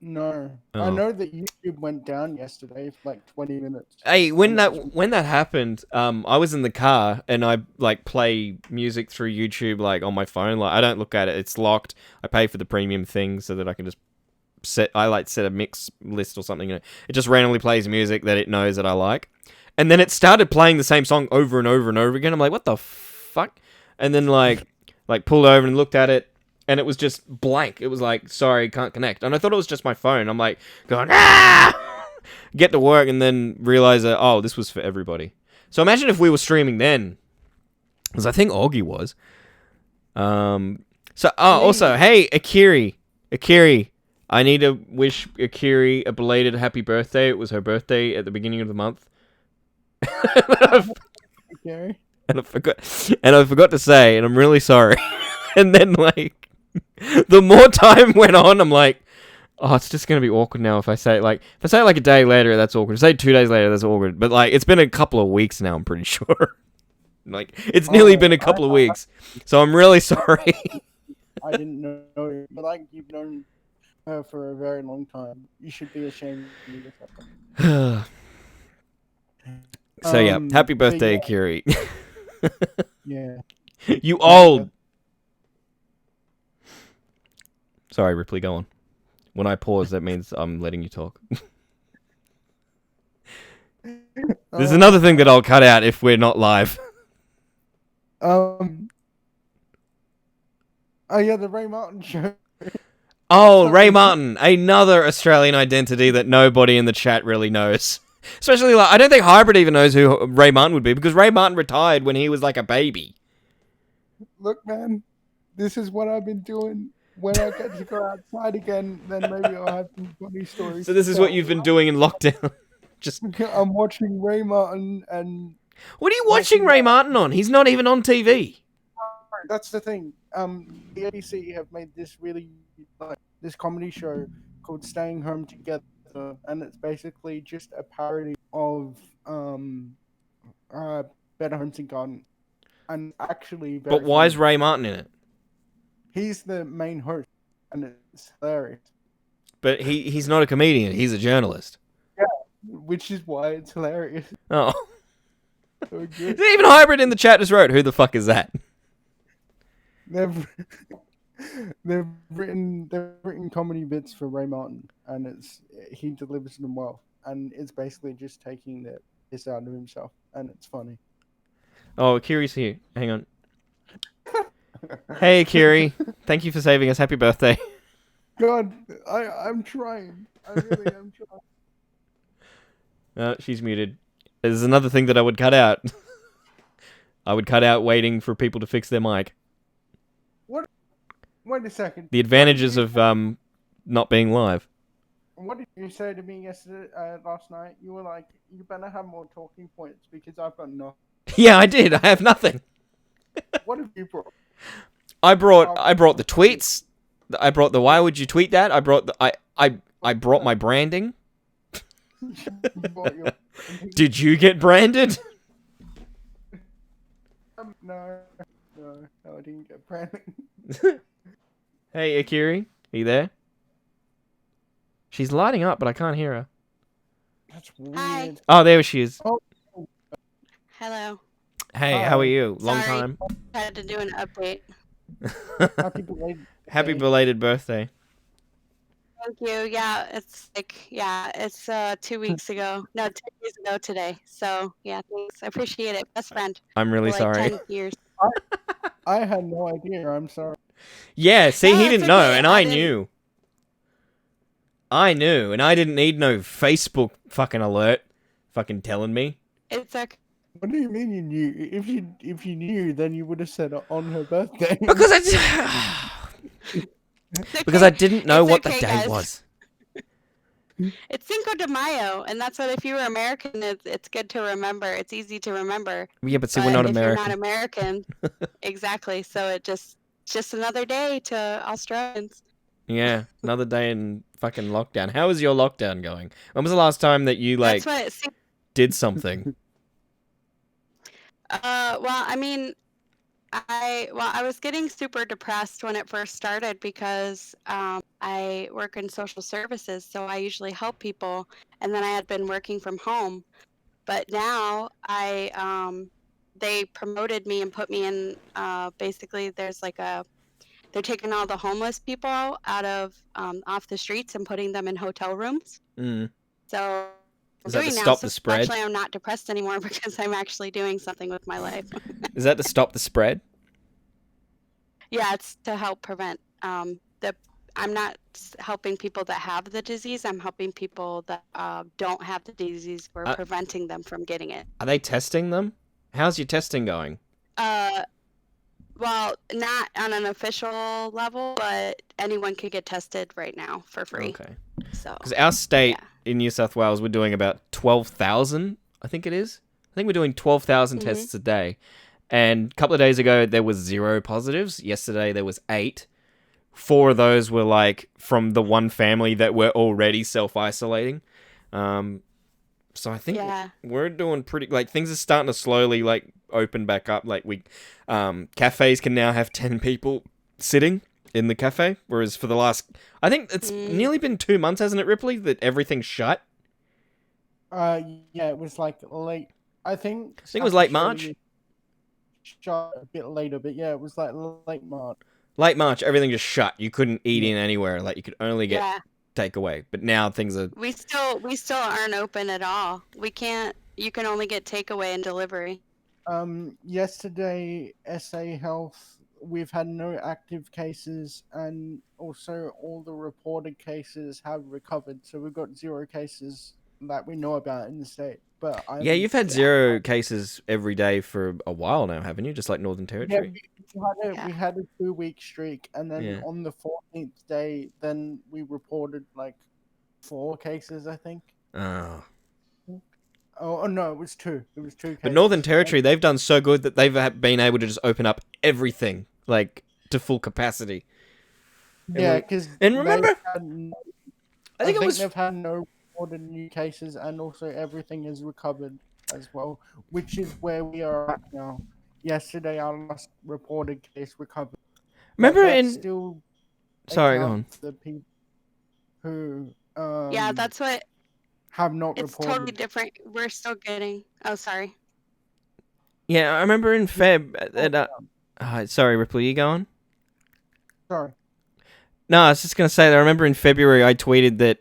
No. Oh. I know that YouTube went down yesterday for like 20 minutes. Hey, when that happened, I was in the car and I like play music through YouTube like on my phone. Like I don't look at it; it's locked. I pay for the premium thing so that I can just set a mix list or something. And it just randomly plays music that it knows that I like. And then it started playing the same song over and over and over again. I'm like, what the fuck? And then like pulled over and looked at it. And it was just blank. It was like, sorry, can't connect. And I thought it was just my phone. I'm like, going, get to work, and then realize that, oh, this was for everybody. So imagine if we were streaming then. Because I think Augie was. Also, hey, Akieri. I need to wish Akieri a belated happy birthday. It was her birthday at the beginning of the month. Okay. And I forgot to say, and I'm really sorry. And then, like, the more time went on, I'm like, oh, it's just gonna be awkward now if I say it like a day later, that's awkward. If I say 2 days later, that's awkward. But like, it's been a couple of weeks now, I'm pretty sure. Like, it's nearly been a couple of weeks, so I'm really sorry. I didn't know, but like you've known her for a very long time. You should be ashamed of yourself. So yeah, happy birthday, Akieri. Yeah. You old. Sorry, Ripley, go on. When I pause, that means I'm letting you talk. There's another thing that I'll cut out if we're not live. Oh yeah, the Ray Martin show. Oh, Ray Martin, another Australian identity that nobody in the chat really knows. Especially, like, I don't think Hybrid even knows who Ray Martin would be, because Ray Martin retired when he was like a baby. Look, man, this is what I've been doing. When I get to go outside again, then maybe I'll have some funny stories. So this is what you've been doing in lockdown. Just I'm watching Ray Martin and what are you watching Ray Martin on? He's not even on TV. that's the thing. The ABC have made this really this comedy show called Staying Home Together, and it's basically just a parody of Better Homes and Garden, and actually. But why is Ray Martin in it? He's the main host, and it's hilarious. But he's not a comedian. He's a journalist. Yeah, which is why it's hilarious. Oh. So good. Even Hybrid in the chat just wrote, who the fuck is that? They've written comedy bits for Ray Martin, and he delivers them well, and it's basically just taking the piss out of himself, and it's funny. Oh, Akieri's here. Hang on. Hey, Akieri. Thank you for saving us. Happy birthday. God, I'm trying. I really am trying. She's muted. There's another thing that I would cut out. I would cut out waiting for people to fix their mic. What? Wait a second. The advantages of not being live. What did you say to me last night? You were like, you better have more talking points because I've got nothing. Yeah, I did. I have nothing. What have you brought? I brought the tweets. I brought the why would you tweet that? I brought I brought my branding. Did you get branded? No, I didn't get branded. Hey, Akieri, are you there? She's lighting up, but I can't hear her. That's weird. Hi. Oh, there she is. Oh. Hello. Hey, how are you? Long Sorry. time. I had to do an update. Happy belated birthday. Happy belated birthday. Thank you. Yeah, it's 2 weeks ago. No, 10 years ago today. So yeah, thanks. I appreciate it. Best friend. I'm really for like sorry. 10 years. I had no idea. I'm sorry. Yeah, see, No, he it's didn't know, okay. and I I didn't- knew. I knew, and I didn't need no Facebook fucking alert fucking telling me. It's okay. What do you mean you knew? If you knew, then you would have said it on her birthday. Because I didn't know It's what the okay, day guys. was. It's Cinco de Mayo, and that's what if you were American, it's good to remember. It's easy to remember. Yeah, but see, But we're not if American. you're not American, exactly. So it just another day to Australians. Yeah, another day in fucking lockdown. How is your lockdown going? When was the last time that you, like, That's what. did something? Well, I mean, I was getting super depressed when it first started because I work in social services, so I usually help people, and then I had been working from home, but now they promoted me and put me in basically there's like they're taking all the homeless people out of off the streets and putting them in hotel rooms. Mm. So Is that to doing now, stop so the spread? Actually, I'm not depressed anymore because I'm actually doing something with my life. Is that to stop the spread? Yeah, it's to help prevent I'm not helping people that have the disease. I'm helping people that don't have the disease. We're preventing them from getting it. Are they testing them? How's your testing going? Well, not on an official level, but anyone could get tested right now for free. Okay. So Because our state in New South Wales, we're doing about 12,000, I think it is. I think we're doing 12,000 tests a day. And a couple of days ago, there was 0 positives. Yesterday, there was 8. 4 of those were, like, from the one family that were already self-isolating. So I think we're doing pretty... Like, things are starting to slowly, like, open back up. Like, cafes can now have 10 people sitting in the cafe. Whereas for the last... I think it's nearly been 2 months, hasn't it, Ripley, that everything's shut? Yeah, it was, like, late... I think it was late March. Shut a bit later, but yeah, it was, like, late March. Late March, everything just shut. You couldn't eat in anywhere. Like, you could only get takeaway. But now things are... We still aren't open at all. We can't... You can only get takeaway and delivery. Yesterday, SA Health, we've had no active cases, and also all the reported cases have recovered. So we've got 0 cases that we know about in the state. But Yeah, you've had 0 cases every day for a while now, haven't you? Just like Northern Yeah, Territory. we had a 2-week streak, and then Yeah. on the 14th day, then we reported like 4 cases, I think. Oh. Oh no, it was 2. It was 2 cases. But Northern Territory, they've done so good that they've been able to just open up everything, like, to full capacity. Yeah, because And remember, I think it was they've had no reported new cases, and also everything is recovered as well, which is where we are at now. Yesterday, our last reported case recovered. remember That in. still Sorry, go account on. for the people who Yeah, that's what. have not It's reported. totally different. We're still getting. Oh, sorry. Yeah, I remember in Feb. Sorry, Ripley, you going? Sorry. No, I was just gonna say that I remember in February I tweeted that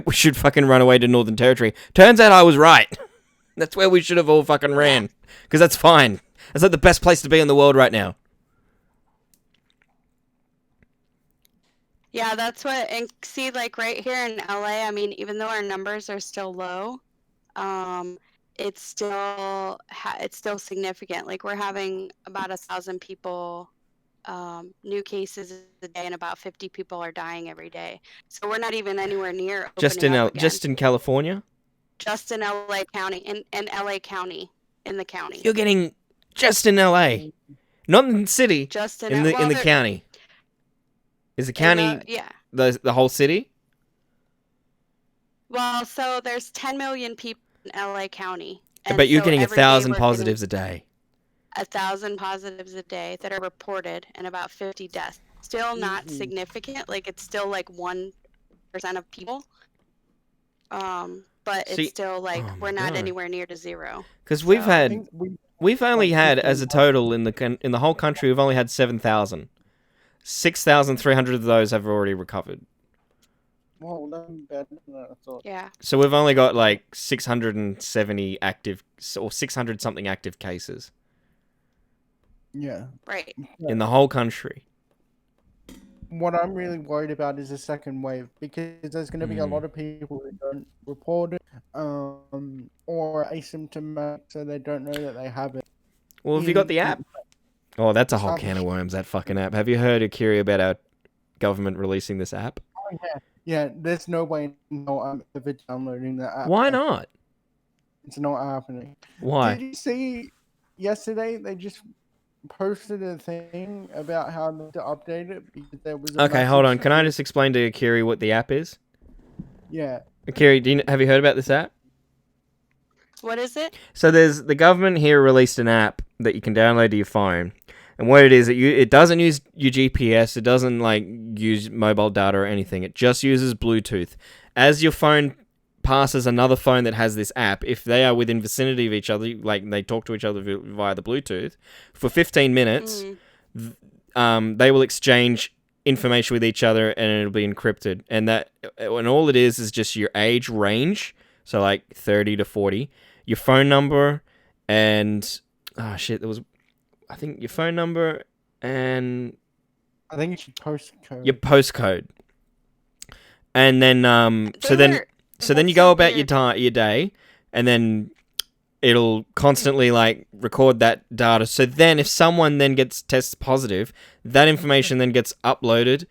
we should fucking run away to Northern Territory. Turns out I was right. That's where we should have all fucking ran. Because that's fine. That's like the best place to be in the world right now. Yeah, that's what. And see, like right here in LA, I mean, even though our numbers are still low, it's still significant. Like we're having about 1,000 people, new cases a day, and about 50 people are dying every day. So we're not even anywhere near opening up again. Just in California? Just in LA County, in LA County, in the county. You're getting just in LA. Not in the city. Just in the county. Is the county yeah. the whole city? Well, so there's 10 million people in LA County. But you're so getting every day 1,000 we're positives a day. 1,000 positives a day that are reported, and about 50 deaths. Still not significant. Like it's still like 1% of people. But it's still like we're not anywhere near to 0. Because we've only had as a total in the whole country, we've only had 7,000. 6,300 of those have already recovered. Well, that's better than I thought. Yeah. So we've only got like 670 active or 600 something active cases. Yeah. Right. In the whole country. What I'm really worried about is a second wave, because there's going to be a lot of people who don't report it, or asymptomatic, so they don't know that they have it. Well, have you got the app? Oh, that's a whole can of worms, that fucking app. Have you heard, Akieri, about our government releasing this app? Oh, yeah. Yeah, there's no way I'm ever downloading that app. Why not? It's not happening. Why? Did you see yesterday they just posted a thing about how to update it because there was Okay, hold on. Can I just explain to Akieri what the app is? Yeah. Akieri, have you heard about this app? What is it? So the government here released an app that you can download to your phone. And what it is, it doesn't use your GPS, it doesn't like use mobile data or anything. It just uses Bluetooth. As your phone passes another phone that has this app, if they are within vicinity of each other, like they talk to each other via the Bluetooth, for 15 minutes, they will exchange information with each other and it'll be encrypted. And all it is just your age range, so like 30 to 40, your phone number, and I think your phone number and I think it's your postcode. Your postcode. And then so then you go about your day, and then it'll constantly like record that data. So then if someone then gets tested positive, that information then gets uploaded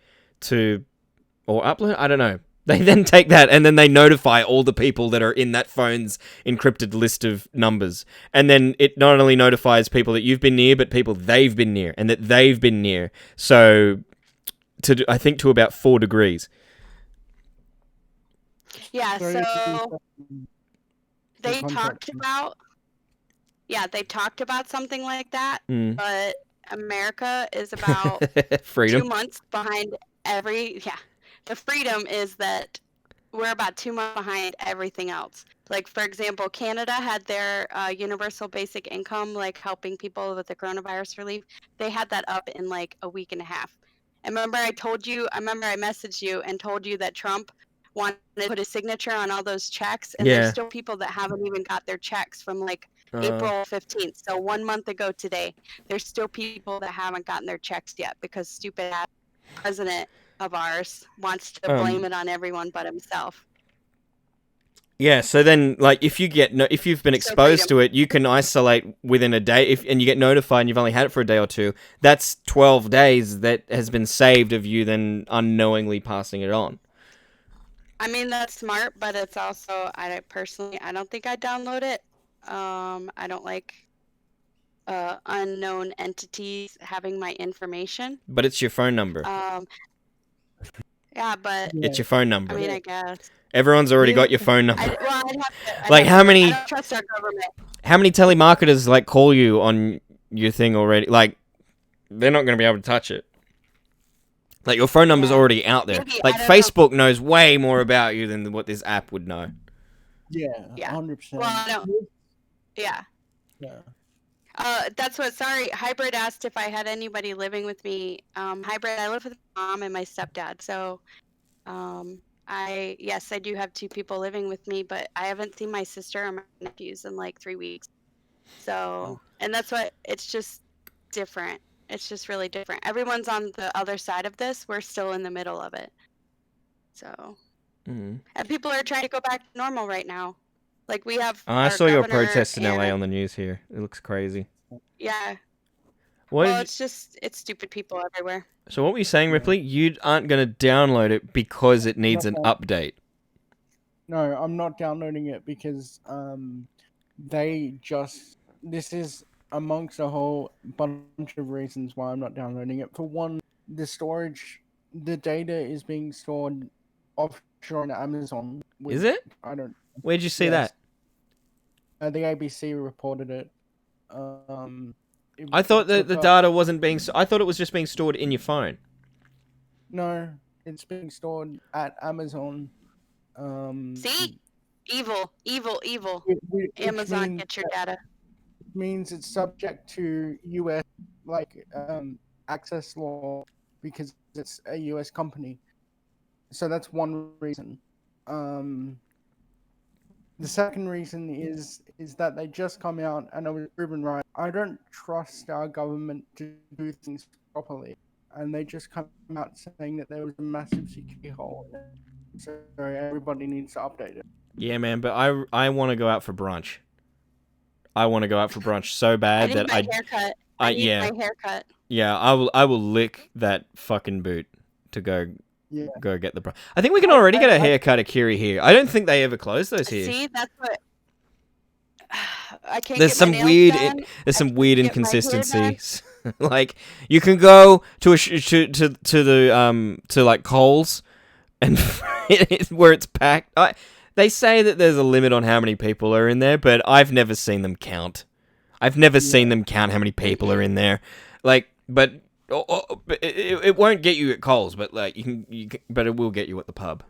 I don't know. They then take that and then they notify all the people that are in that phone's encrypted list of numbers. And then it not only notifies people that you've been near, but people they've been near and that they've been near. So I think to about 4 degrees. Yeah, so they talked about something like that, but America is about freedom. 2 months behind the freedom is that we're about 2 months behind everything else. Like, for example, Canada had their universal basic income, like helping people with the coronavirus relief. They had that up in like a week and a half. And remember I messaged you and told you that Trump wanted to put a signature on all those checks, and there's still people that haven't even got their checks from like April 15th. So 1 month ago today, there's still people that haven't gotten their checks yet because stupid ass president of ours wants to blame it on everyone but himself. Yeah, so then, like, if you've been exposed to it, you can isolate within a day, and you get notified and you've only had it for a day or two, that's 12 days that has been saved of you then unknowingly passing it on. I mean, that's smart, but it's also, I don't think I'd download it. I don't like unknown entities having my information. But it's your phone number. Yeah, but It's your phone number. I mean, I guess. Everyone's already got your phone number. I'd have Like, to, how many- I don't trust our government. How many telemarketers, like, call you on your thing already? Like, they're not going to be able to touch it. Like, your phone number's already out there. Maybe, Like, I don't know. Facebook knows way more about you than what this app would know. Yeah, Yeah. 100%. Well, I don't. Yeah. Yeah. That's what. Sorry, Hybrid asked if I had anybody living with me. Hybrid, I live with my mom and my stepdad. So, yes, I do have 2 people living with me, but I haven't seen my sister or my nephews in like 3 weeks. So, and that's what. It's just different. It's just really different. Everyone's on the other side of this. We're still in the middle of it. So, and people are trying to go back to normal right now. Like we have. I our saw your governor protest in LA and- on the news here. It looks crazy. Yeah. What Well, did it's stupid people everywhere. So what were you saying, Ripley? You aren't going to download it because it needs an Not update. No, I'm not downloading it because this is amongst a whole bunch of reasons why I'm not downloading it. For one, the data is being stored offshore on Amazon. Is it? Where'd you see Yes. that? The ABC reported it. I thought that the data wasn't being... I thought it was just being stored in your phone. No, it's being stored at Amazon. See? Evil. which Amazon, means get your that- data. means it's subject to US access law because it's a US company. So that's one reason. The second reason is that they just come out and I was proven right. I don't trust our government to do things properly, and they just come out saying that there was a massive security hole in it. So everybody needs to update it. Yeah, man, but I want to go out for brunch. I want to go out for brunch so I bad need that my haircut. I need yeah. my haircut. Yeah, I will lick that fucking boot to go Yeah. get the brunch. I think we can already get a haircut at Akieri here. I don't think they ever close those here. See, that's what. I can't There's get some my nails weird done. there's some can't weird get my hair inconsistencies. Like you can go to to like Coles and where it's packed. They say that there's a limit on how many people are in there, but I've never seen them count. I've never seen them count how many people are in there. Like, but it won't get you at Coles, but like but it will get you at the pub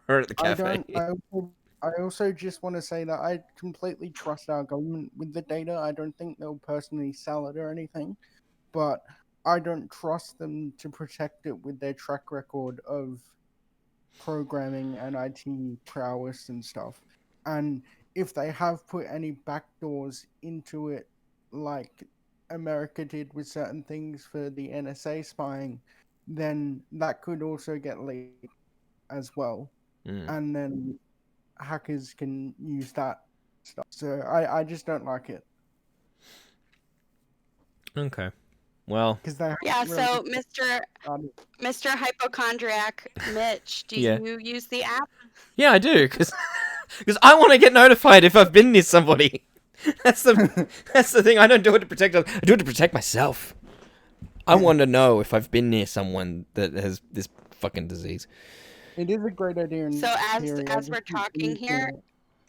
or at the cafe. I also just want to say that I completely trust our government with the data. I don't think they'll personally sell it or anything, but I don't trust them to protect it with their track record of programming and IT prowess and stuff. And if they have put any backdoors into it, like America did with certain things for the NSA spying, then that could also get leaked as well. And then hackers can use that stuff. So I just don't like it. Okay. Well, Yeah, so Mr. Hypochondriac Mitch, do Yeah. you use the app? yeah, I do because I want to get notified if I've been near somebody. That's the thing. I don't do it to protect others. I do it to protect myself. I want to know if I've been near someone that has this fucking disease. It is a great idea. So as we're talking here,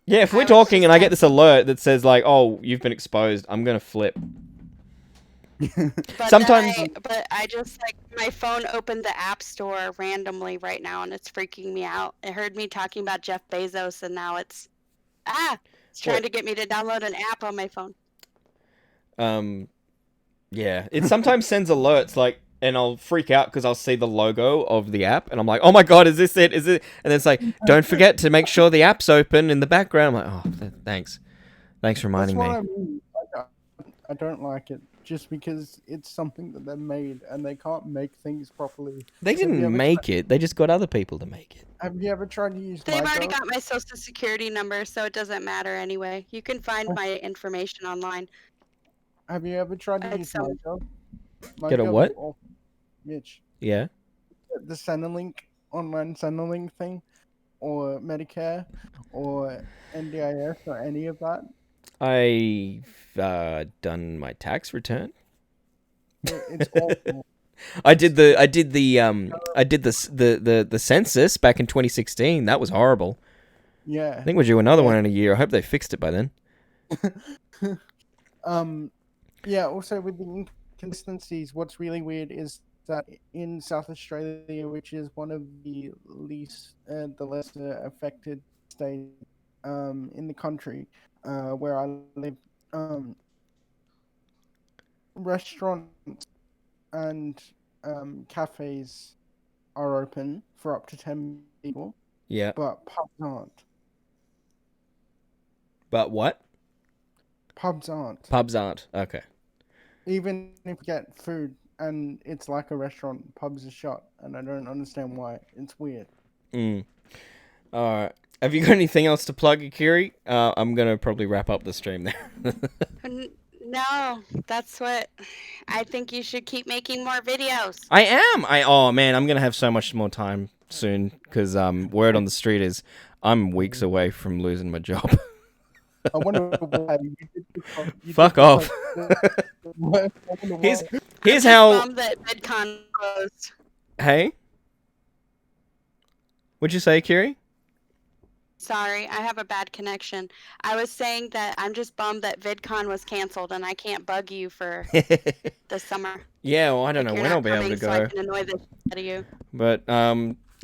Yeah, if I we're was talking just and I get like- this alert that says like, "Oh, you've been exposed," I'm gonna flip. but Sometimes- but I just like my phone opened the app store randomly right now and it's freaking me out. It heard me talking about Jeff Bezos and now it's trying to get me to download an app on my phone. Yeah, it sometimes sends alerts like, and I'll freak out because I'll see the logo of the app and I'm like, "Oh my god, is this it? Is it?" And it's like, "Don't forget to make sure the app's open in the background." I'm like, "Oh, thanks for reminding me." That's what I mean. I don't like it. just because it's something that they made and they can't make things properly. They Have you didn't ever make it. They just got other people to make it. Have you ever tried to use They've already Mygo? got my social security number, so it doesn't matter anyway. You can find my information online. Have you ever tried to I'd use sell- Mygo? Get a Mygo what? or- Mitch, Yeah. the Centrelink online Centrelink thing, or Medicare, or NDIS, or any of that. I've done my tax return. It's awful. I did the census back in 2016. That was horrible. Yeah. I think we're due another one in a year. I hope they fixed it by then. Yeah, also with the inconsistencies, what's really weird is that in South Australia, which is one of the least, the lesser affected states in the country, where I live, restaurants and cafes are open for up to 10 people, Yeah. but pubs aren't. But what? Pubs aren't. Pubs aren't. Okay. Even if you get food and it's like a restaurant, pubs are shut, and I don't understand why. It's weird. Alright. Have you got anything else to plug, Akieri? I'm gonna probably wrap up the stream there. No, that's what I think. You should keep making more videos. I am! Oh man, I'm gonna have so much more time soon, because word on the street is I'm weeks away from losing my job. I wonder why you did Fuck off. Here's how... Bummed that VidCon closed. Hey? What'd you say, Akieri? Sorry, I have a bad connection. I was saying that I'm just bummed that VidCon was canceled and I can't bug you for the summer. Yeah, well, I don't know You're when not I'll be able to coming, so I go. can annoy the shit out of you. But,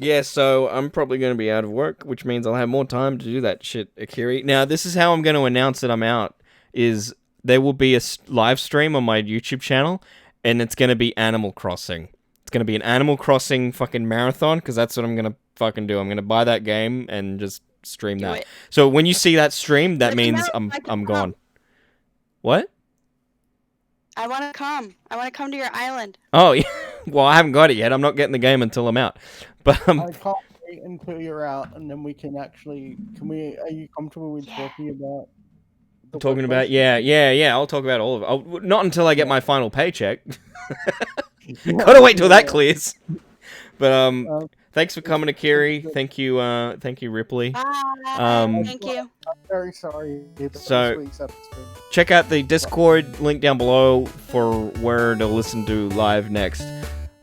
yeah, so I'm probably going to be out of work, which means I'll have more time to do that shit, Akieri. Now, this is how I'm going to announce that I'm out, is there will be a live stream on my YouTube channel, and it's going to be Animal Crossing. It's going to be an Animal Crossing fucking marathon, because that's what I'm going to fucking do. I'm going to buy that game and just stream Do that. it. So when you see that stream, that Let me means know if I can I'm come. gone. What? I want to come. I want to come to your island. Oh, yeah. Well, I haven't got it yet. I'm not getting the game until I'm out. But I can't wait until you're out, and then we can actually. Are you comfortable with talking about? The talking about, workplace? yeah. I'll talk about all of it. Not until I get my final paycheck. Gotta wait till that clears. But thanks for coming, Akieri. Thank you, Ripley. Bye. Thank you. I'm very sorry. About So- this week's episode. Check out the Discord link down below for where to listen to live next.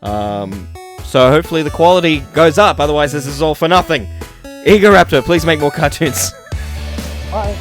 So hopefully the quality goes up. Otherwise, this is all for nothing. Eager Raptor, please make more cartoons. Bye.